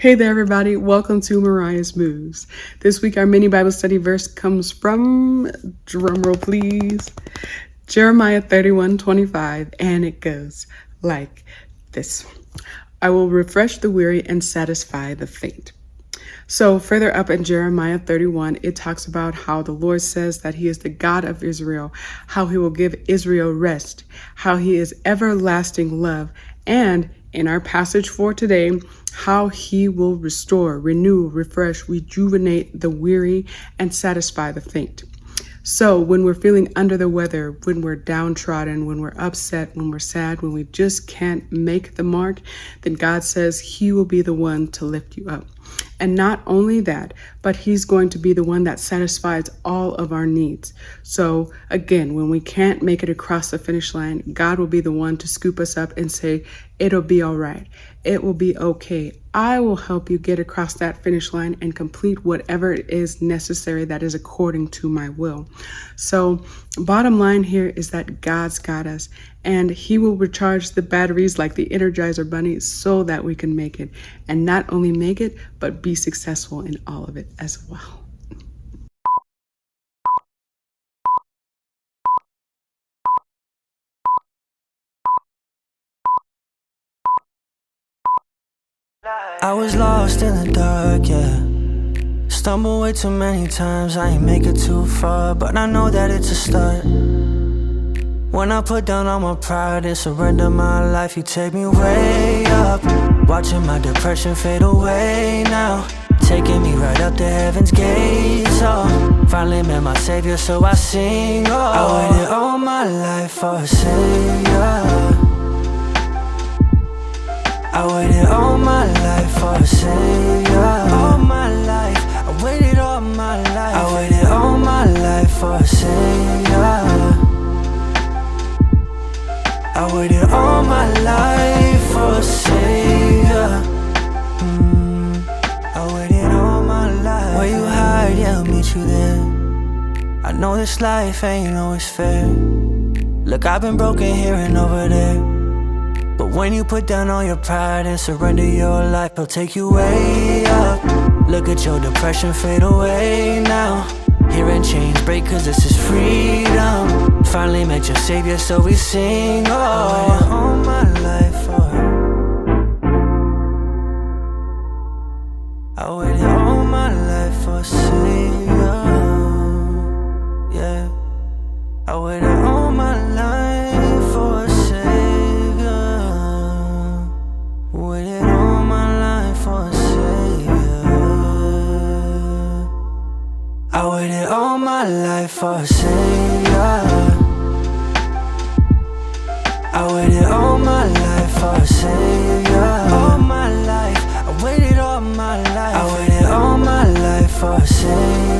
Hey there, everybody. Welcome to Moriah's Moves. This week, our mini Bible study verse comes from, drumroll please, Jeremiah 31:25, and it goes like this. I will refresh the weary and satisfy the faint. So further up in Jeremiah 31, it talks about how the Lord says that he is the God of Israel, how he will give Israel rest, how he is everlasting love, and in our passage for today, how he will restore, renew, refresh, rejuvenate the weary, and satisfy the faint. So when we're feeling under the weather, when we're downtrodden, when we're upset, when we're sad, when we just can't make the mark, then God says he will be the one to lift you up. And not only that, but he's going to be the one that satisfies all of our needs. So again, when we can't make it across the finish line, God will be the one to scoop us up and say, it'll be all right. It will be okay. I will help you get across that finish line and complete whatever it is necessary that is according to my will. So bottom line here is that God's got us, and he will recharge the batteries like the Energizer Bunny so that we can make it, and not only make it, but be successful in all of it as well. I was lost in the dark, yeah. Stumbled way too many times, I ain't make it too far, but I know that it's a start. When I put down all my pride and surrender my life, you take me way up. Watching my depression fade away now, taking me right up to heaven's gates, oh. Finally met my savior, so I sing, oh. I waited all my life for a savior. I waited all my life for a savior. All my life, I waited all my life. I waited all my life for a savior. I waited all my life for a savior. I waited all my life. Where you hide, yeah, I'll meet you there. I know this life ain't always fair. Look, I've been broken here and over there, but when you put down all your pride and surrender your life, he'll take you way up. Look at your depression fade away now. Hearing chains break, cause this is freedom. Finally met your savior, so we sing, oh. I waited all my life for I waited all my life for a savior. Yeah, I waited all my life for a savior. Waited all my life for a savior. I waited all my life for a savior. I waited all my life for a savior. All my life, I waited all my life. I waited all my life for a savior.